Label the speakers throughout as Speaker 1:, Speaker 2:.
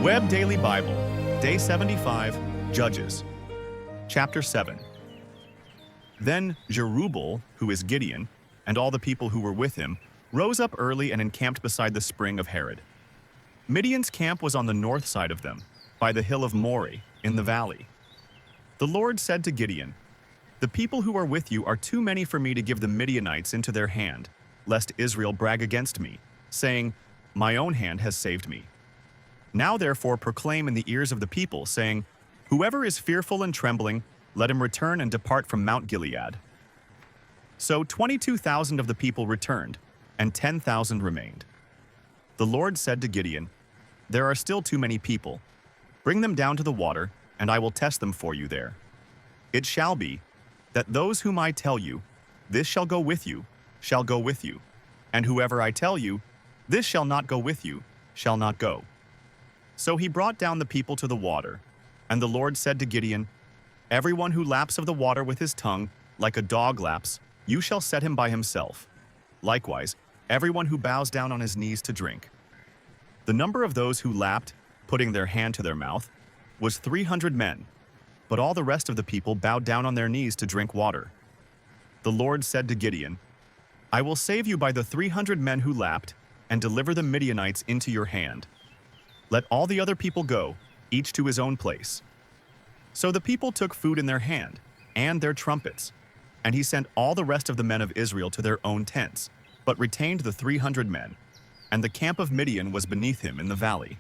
Speaker 1: Web Daily Bible, Day 75, Judges. Chapter 7. Then Jerubbaal, who is Gideon, and all the people who were with him, rose up early and encamped beside the spring of Harod. Midian's camp was on the north side of them, by the hill of Moreh, in the valley. The Lord said to Gideon, "The people who are with you are too many for me to give the Midianites into their hand, lest Israel brag against me, saying, 'My own hand has saved me.' Now therefore proclaim in the ears of the people, saying, 'Whoever is fearful and trembling, let him return and depart from Mount Gilead.'" So 22,000 of the people returned, and 10,000 remained. The Lord said to Gideon, "There are still too many people. Bring them down to the water, and I will test them for you there. It shall be that those whom I tell you, 'This shall go with you,' shall go with you, and whoever I tell you, 'This shall not go with you,' shall not go." So he brought down the people to the water, and the Lord said to Gideon, "Everyone who laps of the water with his tongue, like a dog laps, you shall set him by himself. Likewise, everyone who bows down on his knees to drink." The number of those who lapped, putting their hand to their mouth, was 300 men, but all the rest of the people bowed down on their knees to drink water. The Lord said to Gideon, "I will save you by the 300 men who lapped, and deliver the Midianites into your hand. Let all the other people go, each to his own place." So the people took food in their hand, and their trumpets, and he sent all the rest of the men of Israel to their own tents, but retained the 300 men, and the camp of Midian was beneath him in the valley.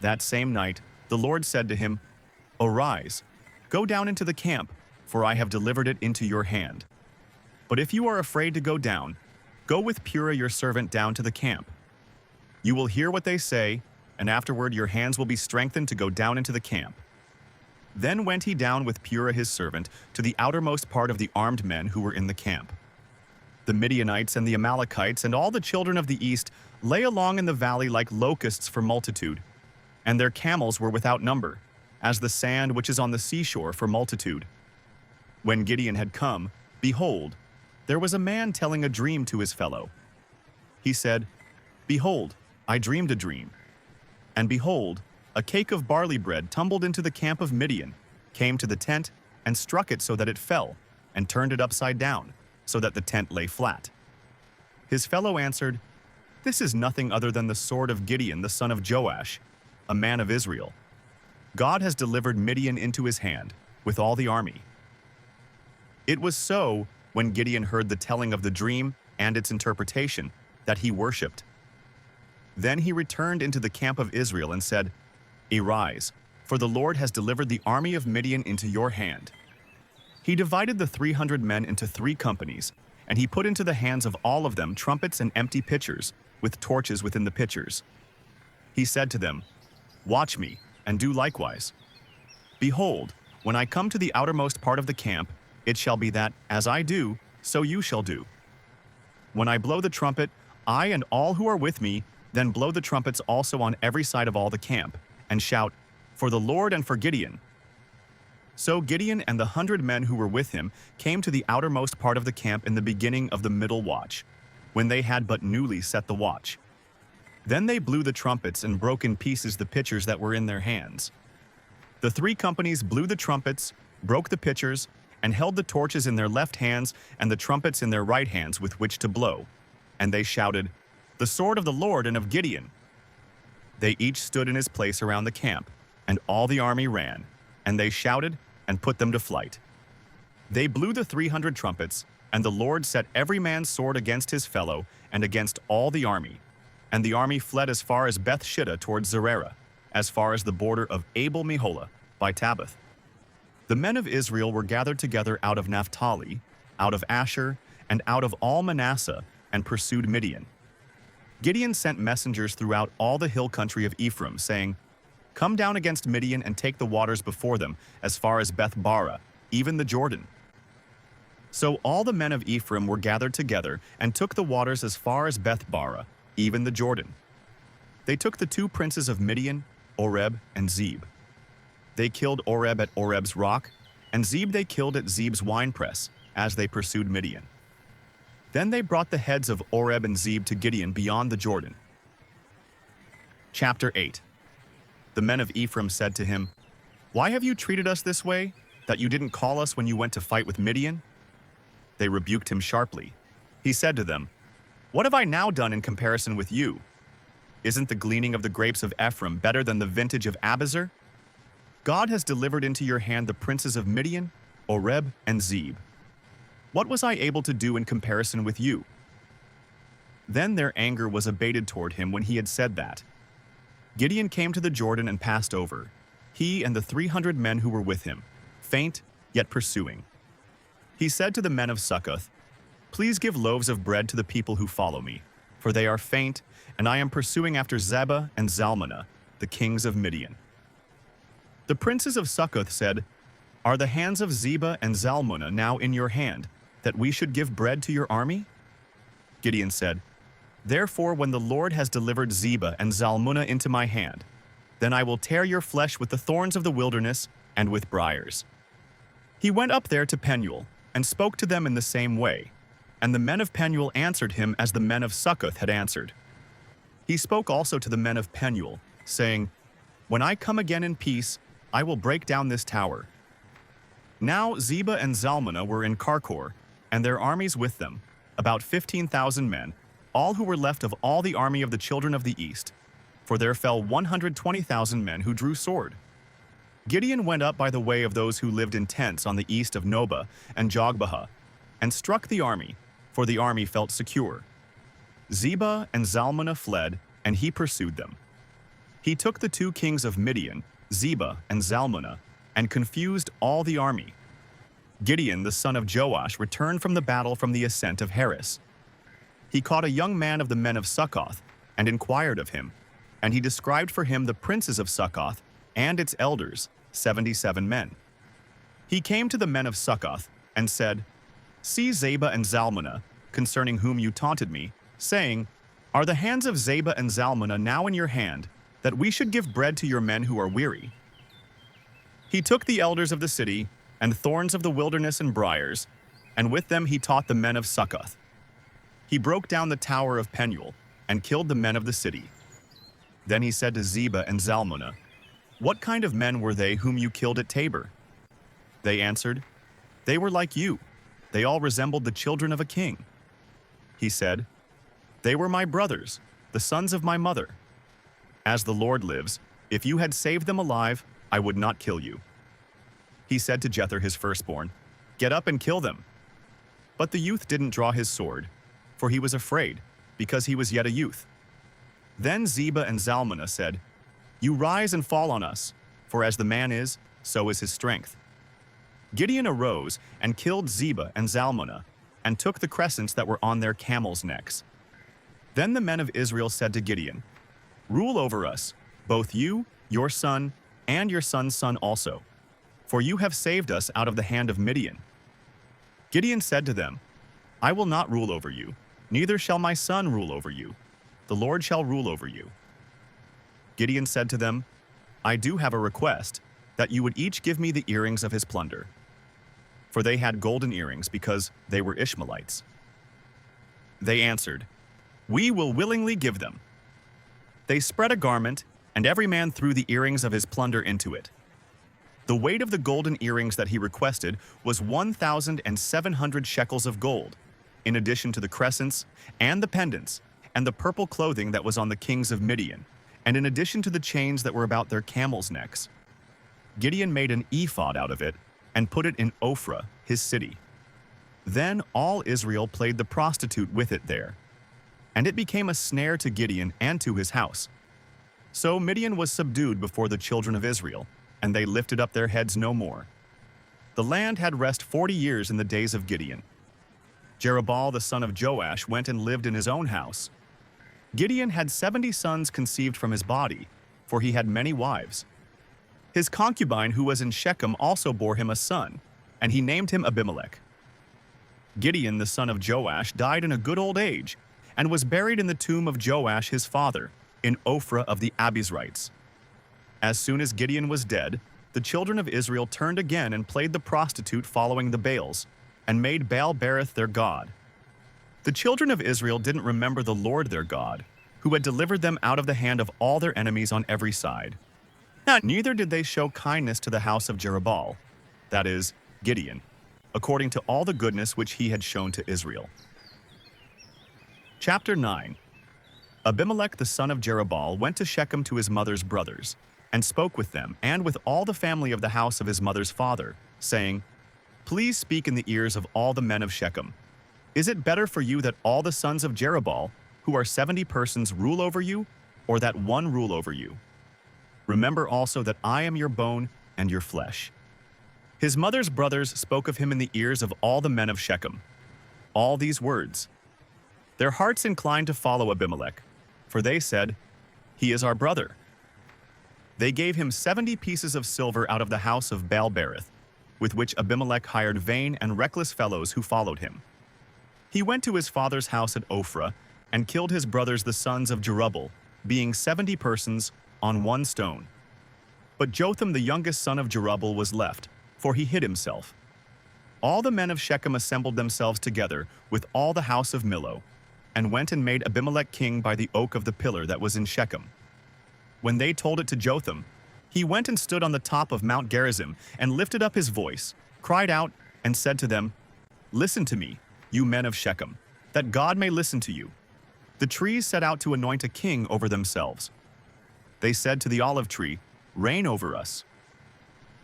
Speaker 1: That same night the Lord said to him, "Arise, go down into the camp, for I have delivered it into your hand. But if you are afraid to go down, go with Purah your servant down to the camp. You will hear what they say, and afterward your hands will be strengthened to go down into the camp." Then went he down with Purah his servant to the outermost part of the armed men who were in the camp. The Midianites and the Amalekites and all the children of the east lay along in the valley like locusts for multitude, and their camels were without number, as the sand which is on the seashore for multitude. When Gideon had come, behold, there was a man telling a dream to his fellow. He said, "Behold, I dreamed a dream. And behold, a cake of barley bread tumbled into the camp of Midian, came to the tent, and struck it so that it fell, and turned it upside down, so that the tent lay flat." His fellow answered, "This is nothing other than the sword of Gideon the son of Joash, a man of Israel. God has delivered Midian into his hand, with all the army." It was so, when Gideon heard the telling of the dream and its interpretation, that he worshipped. Then he returned into the camp of Israel and said, "Arise, for the Lord has delivered the army of Midian into your hand." He divided the 300 men into 3 companies, and he put into the hands of all of them trumpets and empty pitchers, with torches within the pitchers. He said to them, "Watch me, and do likewise. Behold, when I come to the outermost part of the camp, it shall be that, as I do, so you shall do. When I blow the trumpet, I and all who are with me, then blow the trumpets also on every side of all the camp, and shout, 'For the Lord and for Gideon.'" So Gideon and the 100 men who were with him came to the outermost part of the camp in the beginning of the middle watch, when they had but newly set the watch. Then they blew the trumpets and broke in pieces the pitchers that were in their hands. The 3 companies blew the trumpets, broke the pitchers, and held the torches in their left hands and the trumpets in their right hands with which to blow. And they shouted, "The sword of the Lord and of Gideon." They each stood in his place around the camp, and all the army ran, and they shouted and put them to flight. They blew the 300 trumpets, and the Lord set every man's sword against his fellow and against all the army. And the army fled as far as Beth-shittah towards Zererah, as far as the border of Abel-meholah by Tabbath. The men of Israel were gathered together out of Naphtali, out of Asher, and out of all Manasseh, and pursued Midian. Gideon sent messengers throughout all the hill country of Ephraim, saying, "Come down against Midian and take the waters before them, as far as Beth-barah, even the Jordan." So all the men of Ephraim were gathered together and took the waters as far as Beth-barah, even the Jordan. They took the 2 princes of Midian, Oreb and Zeb. They killed Oreb at Oreb's rock, and Zeb they killed at Zeb's winepress, as they pursued Midian. Then they brought the heads of Oreb and Zeb to Gideon beyond the Jordan. Chapter 8. The men of Ephraim said to him, "Why have you treated us this way, that you didn't call us when you went to fight with Midian?" They rebuked him sharply. He said to them, "What have I now done in comparison with you? Isn't the gleaning of the grapes of Ephraim better than the vintage of Abiezer? God has delivered into your hand the princes of Midian, Oreb, and Zeb. What was I able to do in comparison with you?" Then their anger was abated toward him when he had said that. Gideon came to the Jordan and passed over, he and the 300 men who were with him, faint, yet pursuing. He said to the men of Succoth, "Please give loaves of bread to the people who follow me, for they are faint, and I am pursuing after Zebah and Zalmunna, the kings of Midian." The princes of Succoth said, "Are the hands of Zebah and Zalmunna now in your hand, that we should give bread to your army?" Gideon said, "Therefore, when the Lord has delivered Zebah and Zalmunna into my hand, then I will tear your flesh with the thorns of the wilderness and with briars." He went up there to Penuel and spoke to them in the same way, and the men of Penuel answered him as the men of Succoth had answered. He spoke also to the men of Penuel, saying, "When I come again in peace, I will break down this tower." Now Zebah and Zalmunna were in Karkor, and their armies with them, about 15,000 men, all who were left of all the army of the children of the east, for there fell 120,000 men who drew sword. Gideon went up by the way of those who lived in tents on the east of Nobah and Jogbehah, and struck the army, for the army felt secure. Zebah and Zalmunna fled, and he pursued them. He took the 2 kings of Midian, Zebah and Zalmunna, and confused all the army. Gideon, the son of Joash, returned from the battle from the ascent of Heres. He caught a young man of the men of Succoth, and inquired of him, and he described for him the princes of Succoth and its elders, 77 men. He came to the men of Succoth, and said, "See Zebah and Zalmunna, concerning whom you taunted me, saying, 'Are the hands of Zebah and Zalmunna now in your hand, that we should give bread to your men who are weary?' He took the elders of the city, and thorns of the wilderness and briars, and with them he taught the men of Succoth. He broke down the tower of Penuel, and killed the men of the city. Then he said to Zebah and Zalmunna, 'What kind of men were they whom you killed at Tabor?' They answered, 'They were like you. They all resembled the children of a king.' He said, 'They were my brothers, the sons of my mother. As the Lord lives, if you had saved them alive, I would not kill you.' He said to Jether his firstborn, 'Get up and kill them.' But the youth didn't draw his sword, for he was afraid, because he was yet a youth. Then Zebah and Zalmunna said, 'You rise and fall on us, for as the man is, so is his strength.' Gideon arose and killed Zebah and Zalmunna, and took the crescents that were on their camels' necks. Then the men of Israel said to Gideon, 'Rule over us, both you, your son, and your son's son also, for you have saved us out of the hand of Midian.' Gideon said to them, 'I will not rule over you, neither shall my son rule over you. The Lord shall rule over you.' Gideon said to them, 'I do have a request, that you would each give me the earrings of his plunder.' For they had golden earrings because they were Ishmaelites. They answered, 'We will willingly give them.' They spread a garment, and every man threw the earrings of his plunder into it. The weight of the golden earrings that he requested was 1,700 shekels of gold, in addition to the crescents and the pendants, and the purple clothing that was on the kings of Midian, and in addition to the chains that were about their camels' necks. Gideon made an ephod out of it, and put it in Ophrah, his city. Then all Israel played the prostitute with it there, and it became a snare to Gideon and to his house. So Midian was subdued before the children of Israel, and they lifted up their heads no more. The land had rest 40 years in the days of Gideon. Jerubbaal the son of Joash went and lived in his own house. Gideon had 70 sons conceived from his body, for he had many wives. His concubine who was in Shechem also bore him a son, and he named him Abimelech. Gideon the son of Joash died in a good old age, and was buried in the tomb of Joash his father, in Ophrah of the Abizrites. As soon as Gideon was dead, the children of Israel turned again and played the prostitute following the Baals, and made Baal-berith their god. The children of Israel didn't remember the Lord their God, who had delivered them out of the hand of all their enemies on every side. Neither did they show kindness to the house of Jerubbaal, that is, Gideon, according to all the goodness which he had shown to Israel. Chapter 9. Abimelech the son of Jerubbaal went to Shechem to his mother's brothers, and spoke with them and with all the family of the house of his mother's father, saying, Please speak in the ears of all the men of Shechem. Is it better for you that all the sons of Jerubbaal, who are 70 persons, rule over you, or that one rule over you? Remember also that I am your bone and your flesh. His mother's brothers spoke of him in the ears of all the men of Shechem. All these words. Their hearts inclined to follow Abimelech, for they said, He is our brother. They gave him 70 pieces of silver out of the house of Baal-berith, with which Abimelech hired vain and reckless fellows who followed him. He went to his father's house at Ophrah and killed his brothers the sons of Jerubbaal, being 70 persons, on one stone. But Jotham the youngest son of Jerubbaal was left, for he hid himself. All the men of Shechem assembled themselves together with all the house of Millo, and went and made Abimelech king by the oak of the pillar that was in Shechem. When they told it to Jotham, he went and stood on the top of Mount Gerizim, and lifted up his voice, cried out, and said to them, Listen to me, you men of Shechem, that God may listen to you. The trees set out to anoint a king over themselves. They said to the olive tree, Reign over us.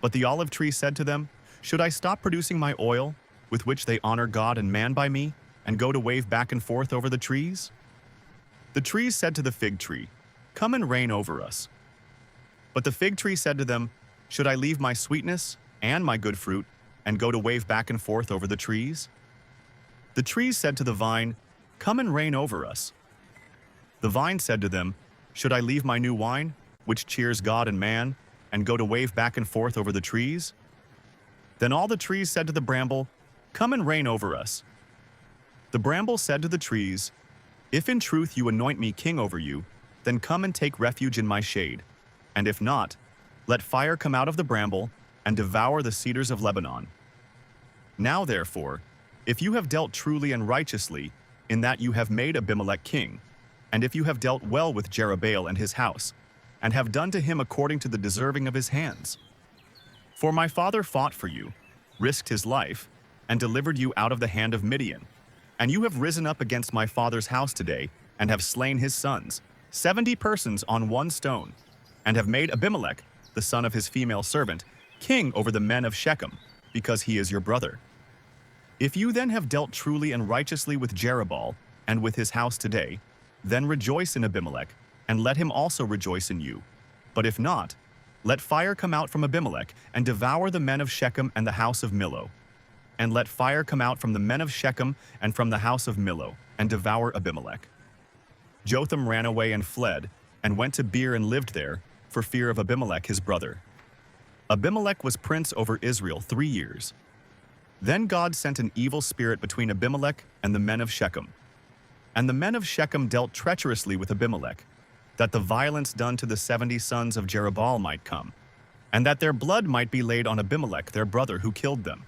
Speaker 1: But the olive tree said to them, Should I stop producing my oil, with which they honor God and man by me, and go to wave back and forth over the trees? The trees said to the fig tree, Come and reign over us. But the fig tree said to them, Should I leave my sweetness and my good fruit, and go to wave back and forth over the trees? The trees said to the vine, Come and reign over us. The vine said to them, Should I leave my new wine, which cheers God and man, and go to wave back and forth over the trees? Then all the trees said to the bramble, Come and reign over us. The bramble said to the trees, If in truth you anoint me king over you, then come and take refuge in my shade. And if not, let fire come out of the bramble, and devour the cedars of Lebanon. Now therefore, if you have dealt truly and righteously, in that you have made Abimelech king, and if you have dealt well with Jerubbaal and his house, and have done to him according to the deserving of his hands. For my father fought for you, risked his life, and delivered you out of the hand of Midian. And you have risen up against my father's house today, and have slain his sons, 70 persons on one stone, and have made Abimelech, the son of his female servant, king over the men of Shechem, because he is your brother. If you then have dealt truly and righteously with Jerubbaal, and with his house today, then rejoice in Abimelech, and let him also rejoice in you. But if not, let fire come out from Abimelech, and devour the men of Shechem and the house of Millo. And let fire come out from the men of Shechem and from the house of Millo, and devour Abimelech. Jotham ran away and fled, and went to Beer and lived there, for fear of Abimelech his brother. Abimelech was prince over Israel 3 years. Then God sent an evil spirit between Abimelech and the men of Shechem. And the men of Shechem dealt treacherously with Abimelech, that the violence done to the 70 sons of Jerubbaal might come, and that their blood might be laid on Abimelech their brother who killed them,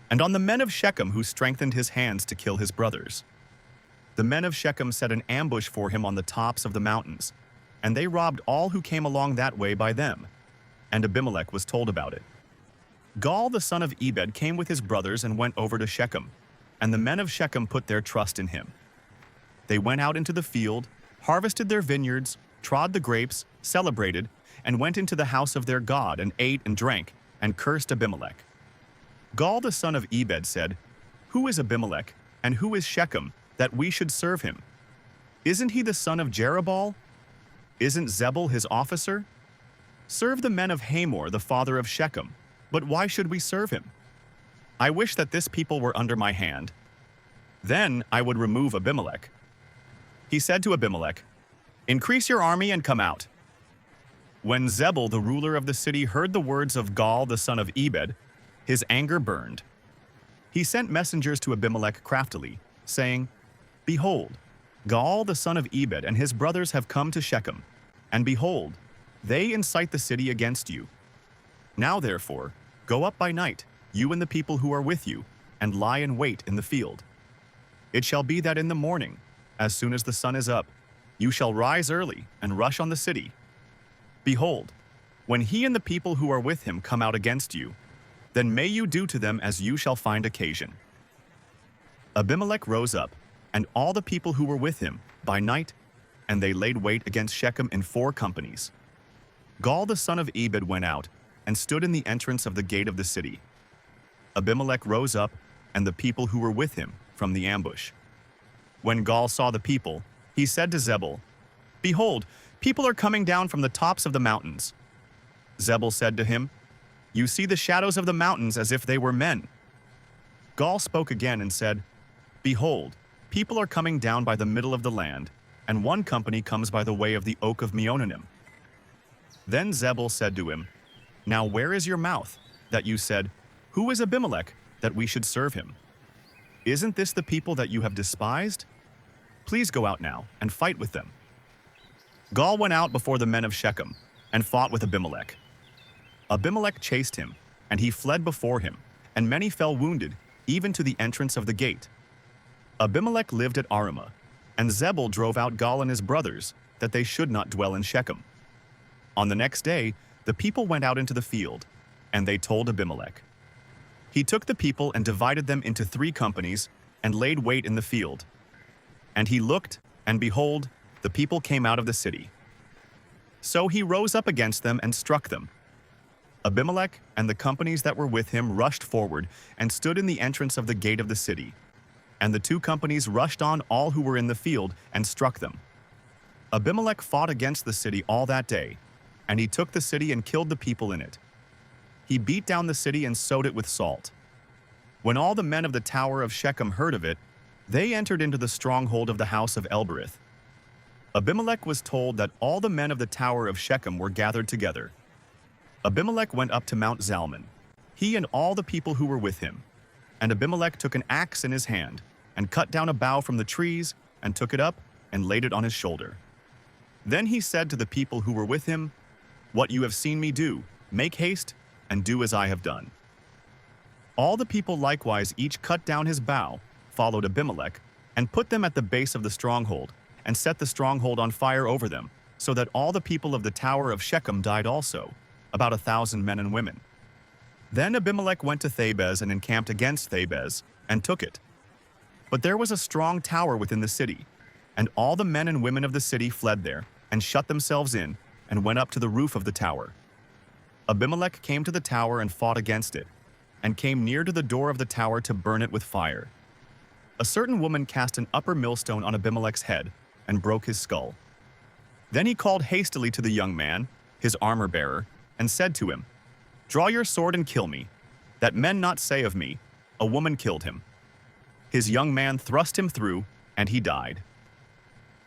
Speaker 1: and on the men of Shechem who strengthened his hands to kill his brothers. The men of Shechem set an ambush for him on the tops of the mountains, and they robbed all who came along that way by them, and Abimelech was told about it. Gaal the son of Ebed came with his brothers and went over to Shechem, and the men of Shechem put their trust in him. They went out into the field, harvested their vineyards, trod the grapes, celebrated, and went into the house of their God and ate and drank, and cursed Abimelech. Gaal the son of Ebed said, Who is Abimelech, and who is Shechem, that we should serve him? Isn't he the son of Jerubbaal? Isn't Zebul his officer? Serve the men of Hamor, the father of Shechem, but why should we serve him? I wish that this people were under my hand. Then I would remove Abimelech. He said to Abimelech, Increase your army and come out. When Zebul, the ruler of the city, heard the words of Gaal the son of Ebed, his anger burned. He sent messengers to Abimelech craftily, saying, Behold, Gaal the son of Ebed and his brothers have come to Shechem, and behold, they incite the city against you. Now therefore, go up by night, you and the people who are with you, and lie in wait in the field. It shall be that in the morning, as soon as the sun is up, you shall rise early and rush on the city. Behold, When he and the people who are with him come out against you, then may you do to them as you shall find occasion." Abimelech rose up, and all the people who were with him, by night, and they laid wait against Shechem in 4 companies. Gaal the son of Ebed went out, and stood in the entrance of the gate of the city. Abimelech rose up, and the people who were with him, from the ambush. When Gaal saw the people, he said to Zebul, "Behold, people are coming down from the tops of the mountains." Zebul said to him, "You see the shadows of the mountains as if they were men." Gaal spoke again and said, "Behold, people are coming down by the middle of the land, and one company comes by the way of the oak of Meonanim." Then Zebul said to him, "Now where is your mouth, that you said, 'Who is Abimelech, that we should serve him?' Isn't this the people that you have despised? Please go out now and fight with them." Gaal went out before the men of Shechem, and fought with Abimelech. Abimelech chased him, and he fled before him, and many fell wounded, even to the entrance of the gate. Abimelech lived at Arumah, and Zebul drove out Gaal and his brothers, that they should not dwell in Shechem. On the next day, the people went out into the field, and they told Abimelech. He took the people and divided them into 3 companies, and laid wait in the field. And he looked, and behold, the people came out of the city. So he rose up against them and struck them. Abimelech and the companies that were with him rushed forward, and stood in the entrance of the gate of the city. And the 2 companies rushed on all who were in the field, and struck them. Abimelech fought against the city all that day, and he took the city and killed the people in it. He beat down the city and sowed it with salt. When all the men of the tower of Shechem heard of it, they entered into the stronghold of the house of Elbereth. Abimelech was told that all the men of the tower of Shechem were gathered together. Abimelech went up to Mount Zalmon, he and all the people who were with him. And Abimelech took an axe in his hand, and cut down a bough from the trees, and took it up, and laid it on his shoulder. Then he said to the people who were with him, "What you have seen me do, make haste, and do as I have done." All the people likewise each cut down his bough, followed Abimelech, and put them at the base of the stronghold, and set the stronghold on fire over them, so that all the people of the tower of Shechem died also, about 1,000 men and women. Then Abimelech went to Thebez and encamped against Thebez, and took it. But there was a strong tower within the city, and all the men and women of the city fled there, and shut themselves in, and went up to the roof of the tower. Abimelech came to the tower and fought against it, and came near to the door of the tower to burn it with fire. A certain woman cast an upper millstone on Abimelech's head, and broke his skull. Then he called hastily to the young man, his armor-bearer, and said to him, "Draw your sword and kill me, that men not say of me, 'A woman killed him.'" His young man thrust him through, and he died.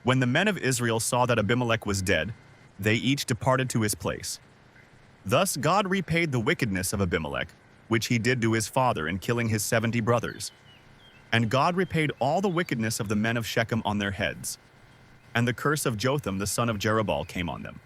Speaker 1: When the men of Israel saw that Abimelech was dead, they each departed to his place. Thus God repaid the wickedness of Abimelech, which he did to his father in killing his 70 brothers. And God repaid all the wickedness of the men of Shechem on their heads. And the curse of Jotham the son of Jerubbaal came on them.